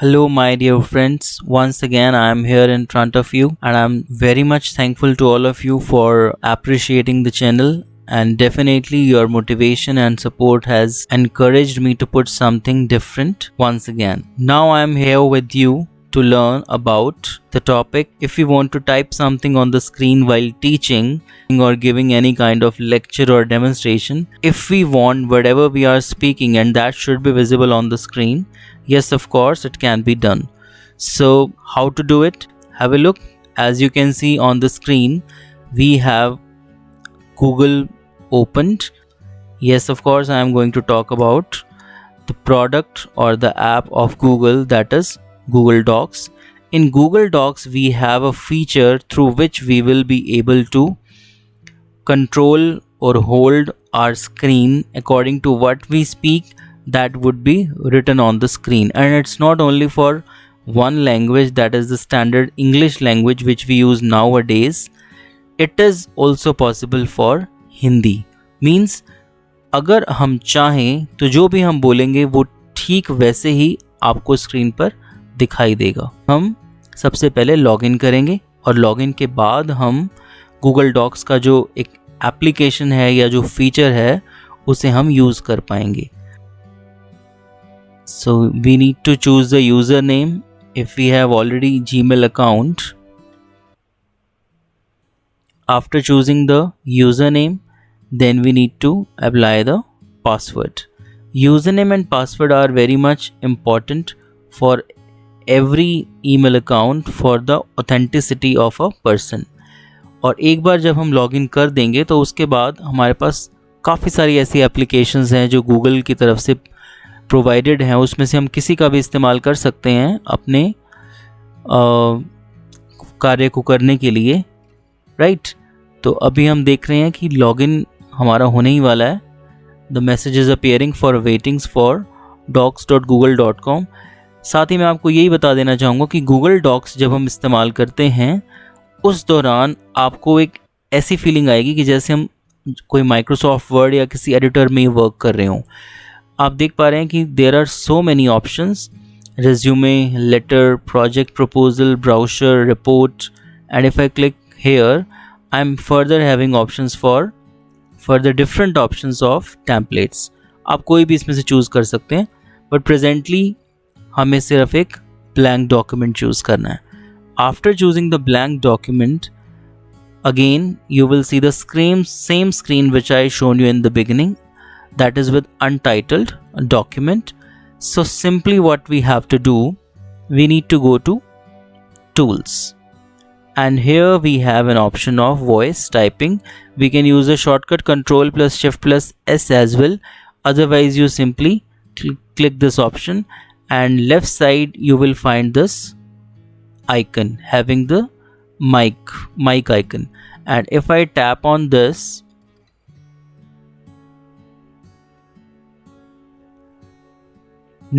Hello, my dear friends. Once again, I am here in front of you, and I'm very much thankful to all of you for appreciating the channel. And definitely, your motivation and support has encouraged me to put something different once again. Now, I am here with you to learn about the topic. If you want to type something on the screen while teaching or giving any kind of lecture or demonstration, if we want whatever we are speaking and that should be visible on the screen, yes, of course, it can be done. So how to do it? Have a look. As you can see on the screen, we have Google opened. Yes, of course, I am going to talk about the product or the app of Google, that is Google Docs. In Google Docs, we have a feature through which we will be able to control or hold our screen according to what we speak. That would be written on the screen, and it's not only for one language, that is the standard English language which we use nowadays. It is also possible for Hindi. Means अगर हम चाहें तो जो भी हम बोलेंगे वो ठीक वैसे ही आपको स्क्रीन पर दिखाई देगा। हम सबसे पहले लॉगिन करेंगे और लॉगिन के बाद हम गूगल डॉक्स का जो एक एप्लीकेशन है या जो फीचर है उसे हम यूज़ कर पाएंगे। So we need to choose the username if we have already Gmail account. After choosing the username, then we need to apply the password. Username and password are very much important for every email account for the authenticity of a person. और एक बार जब हम login कर देंगे तो उसके बाद हमारे पास काफ़ी सारी ऐसी एप्लीकेशंस हैं जो गूगल की तरफ से प्रोवाइडेड हैं, उसमें से हम किसी का भी इस्तेमाल कर सकते हैं अपने कार्य को करने के लिए, राइट। तो अभी हम देख रहे हैं कि लॉगिन हमारा होने ही वाला है। The message is appearing for waitings for docs.google.com। साथ ही मैं आपको यही बता देना चाहूँगा कि गूगल डॉक्स जब हम इस्तेमाल करते हैं उस दौरान आपको एक ऐसी फीलिंग आएगी कि जैसे हम कोई माइक्रोसॉफ्ट वर्ड या किसी एडिटर में वर्क कर रहे हों। आप देख पा रहे हैं कि there are so many options, resume, letter, project proposal, brochure, report, and if I click here, I'm further having options for further different options of templates. आप कोई भी इसमें से चूज़ कर सकते हैं, बट प्रेजेंटली हमें सिर्फ एक blank document चूज़ करना है। After choosing the blank document, again you will see the same screen which I shown you in the beginning, that is with untitled document. So simply what we have to do, we need to go to tools, and here we have an option of voice typing. We can use the shortcut Control plus Shift plus S as well. Otherwise you simply click this option, and left side you will find this icon having the mic icon, and if I tap on this,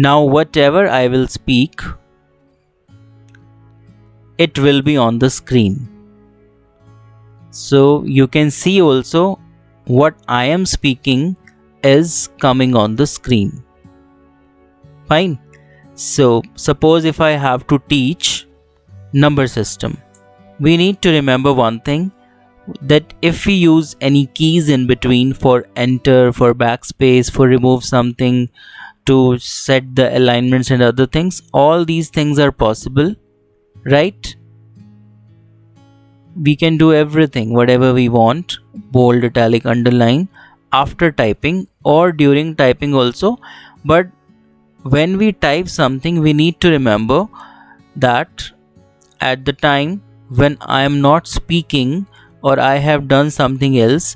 now whatever I will speak, it will be on the screen. So you can see also what I am speaking is coming on the screen. Fine. So suppose if I have to teach number system, we need to remember one thing, that if we use any keys in between for enter, for backspace, for remove something, to set the alignments and other things, all these things are possible, right? We can do everything, whatever we want, bold, italic, underline, after typing or during typing also. But when we type something, we need to remember that at the time when I am not speaking or I have done something else,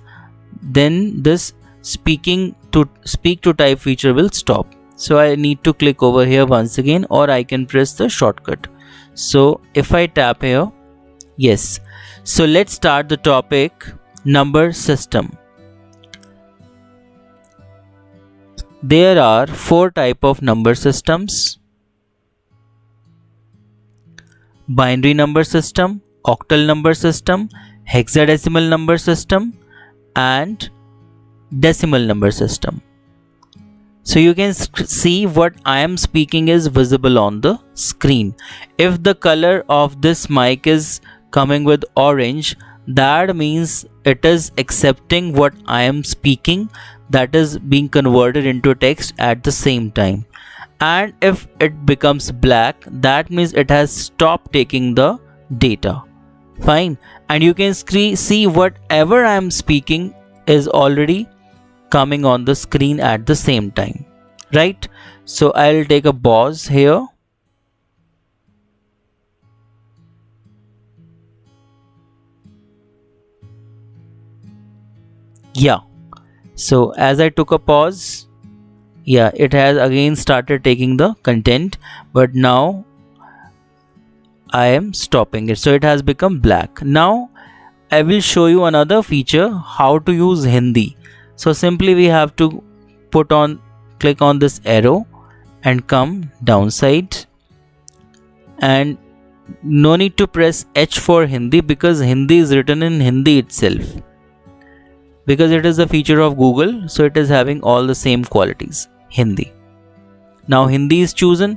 then this speak to type feature will stop. So I need to click over here once again, or I can press the shortcut. So if I tap here, yes. So let's start the topic, number system. There are 4 types of number systems: binary number system, octal number system, hexadecimal number system, and decimal number system. So you can see what I am speaking is visible on the screen. If the color of this mic is coming with orange, that means it is accepting what I am speaking, that is being converted into text at the same time. And if it becomes black, that means it has stopped taking the data. Fine. And you can see whatever I am speaking is already coming on the screen at the same time, right? So I'll take a pause here. Yeah, so as I took a pause, yeah, it has again started taking the content, but now I am stopping it, so it has become black. Now I will show you another feature, how to use Hindi. So simply we have to click on this arrow and come downside, and no need to press H for Hindi, because Hindi is written in Hindi itself, because it is a feature of Google, so it is having all the same qualities, Hindi. Now Hindi is chosen.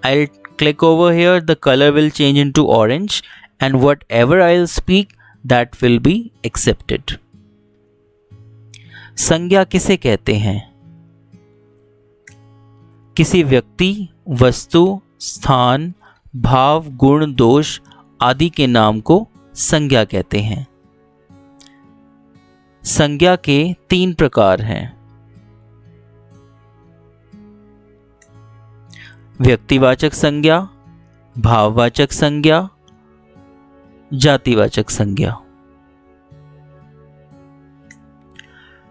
I'll click over here, the color will change into orange, and whatever I'll speak, that will be accepted. संज्ञा किसे कहते हैं? किसी व्यक्ति, वस्तु, स्थान, भाव, गुण, दोष आदि के नाम को संज्ञा कहते हैं। संज्ञा के 3 प्रकार हैं। व्यक्तिवाचक संज्ञा, भाववाचक संज्ञा, जातिवाचक संज्ञा।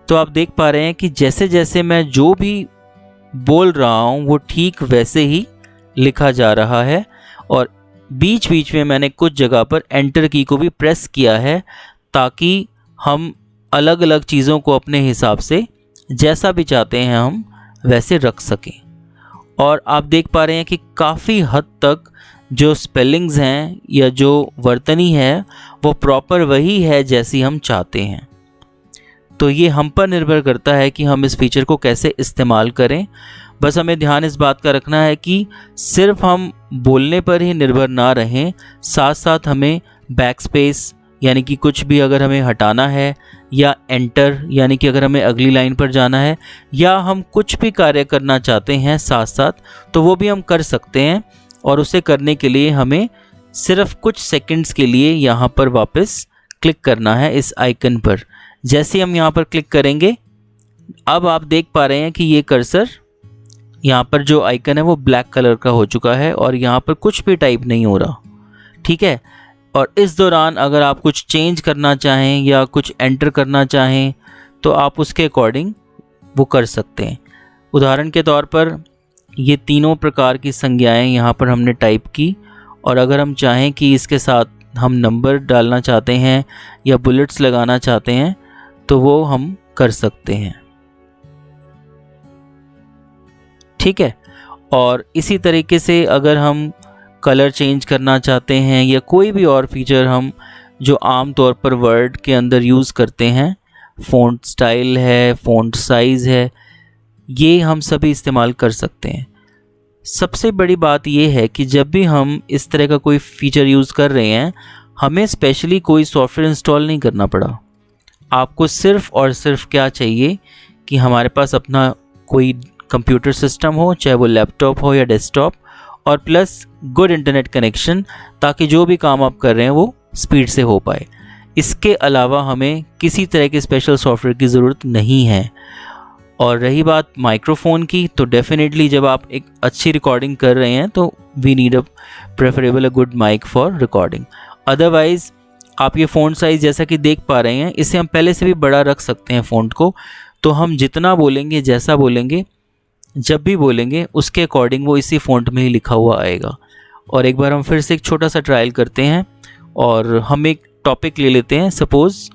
तो आप देख पा रहे हैं कि जैसे जैसे मैं जो भी बोल रहा हूं वो ठीक वैसे ही लिखा जा रहा है, और बीच बीच में मैंने कुछ जगह पर एंटर की को भी प्रेस किया है, ताकि हम अलग अलग चीज़ों को अपने हिसाब से जैसा भी चाहते हैं हम वैसे रख सकें। और आप देख पा रहे हैं कि काफ़ी हद तक जो स्पेलिंग्स हैं या जो वर्तनी है वो प्रॉपर वही है जैसी हम चाहते हैं। तो ये हम पर निर्भर करता है कि हम इस फीचर को कैसे इस्तेमाल करें। बस हमें ध्यान इस बात का रखना है कि सिर्फ हम बोलने पर ही निर्भर ना रहें, साथ साथ हमें बैक स्पेस यानी कि कुछ भी अगर हमें हटाना है, या एंटर यानी कि अगर हमें अगली लाइन पर जाना है, या हम कुछ भी कार्य करना चाहते हैं साथ साथ, तो वो भी हम कर सकते हैं। और उसे करने के लिए हमें सिर्फ कुछ सेकंड्स के लिए यहाँ पर वापस क्लिक करना है इस आइकन पर। जैसे हम यहाँ पर क्लिक करेंगे, अब आप देख पा रहे हैं कि ये कर्सर यहाँ पर जो आइकन है वो ब्लैक कलर का हो चुका है और यहाँ पर कुछ भी टाइप नहीं हो रहा, ठीक है। और इस दौरान अगर आप कुछ चेंज करना चाहें या कुछ एंटर करना चाहें तो आप उसके अकॉर्डिंग वो कर सकते हैं। उदाहरण के तौर पर ये तीनों प्रकार की संज्ञाएं यहाँ पर हमने टाइप की, और अगर हम चाहें कि इसके साथ हम नंबर डालना चाहते हैं या बुलेट्स लगाना चाहते हैं तो वो हम कर सकते हैं, ठीक है। और इसी तरीके से अगर हम कलर चेंज करना चाहते हैं या कोई भी और फीचर हम जो आम तौर पर वर्ड के अंदर यूज़ करते हैं, फ़ॉन्ट स्टाइल है, फ़ॉन्ट साइज़ है, ये हम सभी इस्तेमाल कर सकते हैं। सबसे बड़ी बात ये है कि जब भी हम इस तरह का कोई फ़ीचर यूज़ कर रहे हैं, हमें स्पेशली कोई सॉफ्टवेयर इंस्टॉल नहीं करना पड़ा। आपको सिर्फ़ और सिर्फ क्या चाहिए कि हमारे पास अपना कोई कंप्यूटर सिस्टम हो, चाहे वो लैपटॉप हो या डेस्कटॉप, और प्लस गुड इंटरनेट कनेक्शन, ताकि जो भी काम आप कर रहे हैं वो स्पीड से हो पाए। इसके अलावा हमें किसी तरह के स्पेशल सॉफ्टवेयर की ज़रूरत नहीं है। और रही बात माइक्रोफोन की, तो डेफिनेटली जब आप एक अच्छी रिकॉर्डिंग कर रहे हैं तो we need preferable a good mic for recording. Otherwise आप ये फ़ॉन्ट साइज़ जैसा कि देख पा रहे हैं, इसे हम पहले से भी बड़ा रख सकते हैं फ़ॉन्ट को। तो हम जितना बोलेंगे, जैसा बोलेंगे, जब भी बोलेंगे उसके अकॉर्डिंग वो इसी फ़ॉन्ट में ही लिखा हुआ आएगा। और एक बार हम फिर से एक छोटा सा ट्रायल करते हैं और हम एक टॉपिक ले लेते हैं। सपोज़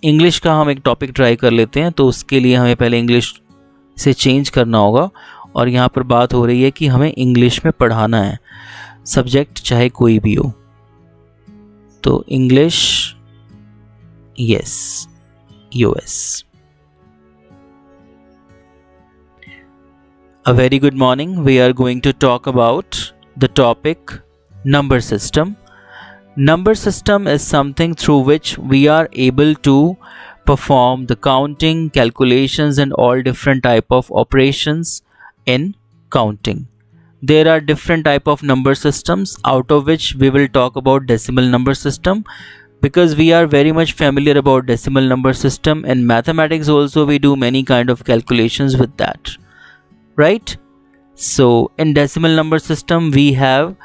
इंग्लिश का हम एक टॉपिक ट्राई कर लेते हैं। तो उसके लिए हमें पहले इंग्लिश से चेंज करना होगा, और यहाँ पर बात हो रही है कि हमें इंग्लिश में पढ़ाना है, सब्जेक्ट चाहे कोई भी हो। तो English, yes, US. A very good morning. We are going to talk about the topic number system. Number system is something through which we are able to perform the counting, calculations and all different type of operations in counting. There are different type of number systems, out of which we will talk about decimal number system, because we are very much familiar about decimal number system. In mathematics also we do many kind of calculations with that, right? So in decimal number system we have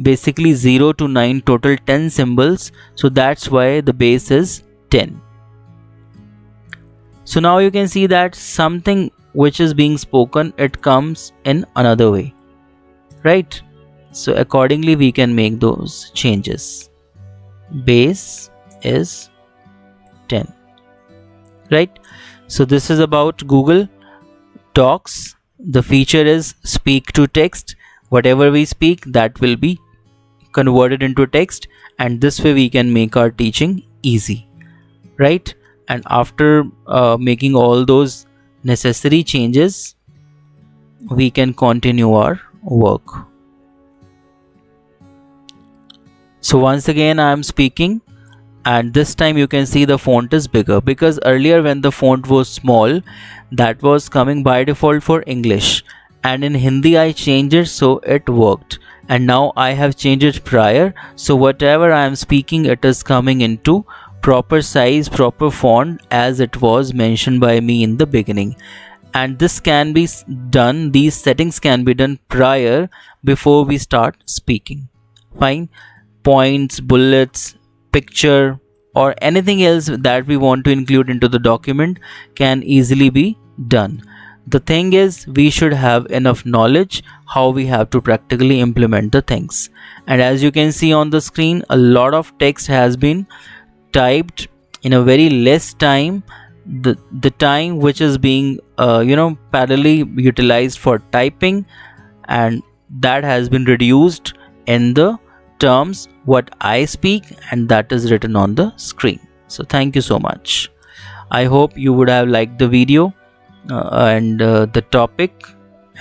basically 0 to 9, total 10 symbols, so that's why the base is 10. So now you can see that something which is being spoken, it comes in another way, right? So accordingly we can make those changes. Base is 10, right? So this is about Google Docs. The feature is speak to text. Whatever we speak, that will be converted into text, and this way we can make our teaching easy, right? And after making all those necessary changes, we can continue our work. So once again I am speaking, and this time you can see the font is bigger, because earlier when the font was small, that was coming by default for English, and in Hindi I changed it so it worked, and now I have changed it prior, so whatever I am speaking, it is coming into proper size, proper font as it was mentioned by me in the beginning. And this can be done, these settings can be done prior, before we start speaking. Fine. Points, bullets, picture or anything else that we want to include into the document can easily be done. The thing is, we should have enough knowledge how we have to practically implement the things. And as you can see on the screen, a lot of text has been typed in a very less time. The time which is being parallelly utilized for typing, and that has been reduced in the terms what I speak, and that is written on the screen. So thank you so much. I hope you would have liked the video and the topic,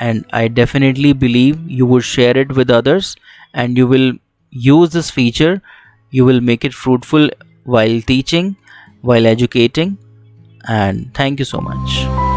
and I definitely believe you would share it with others, and you will use this feature, you will make it fruitful while teaching, while educating. And thank you so much.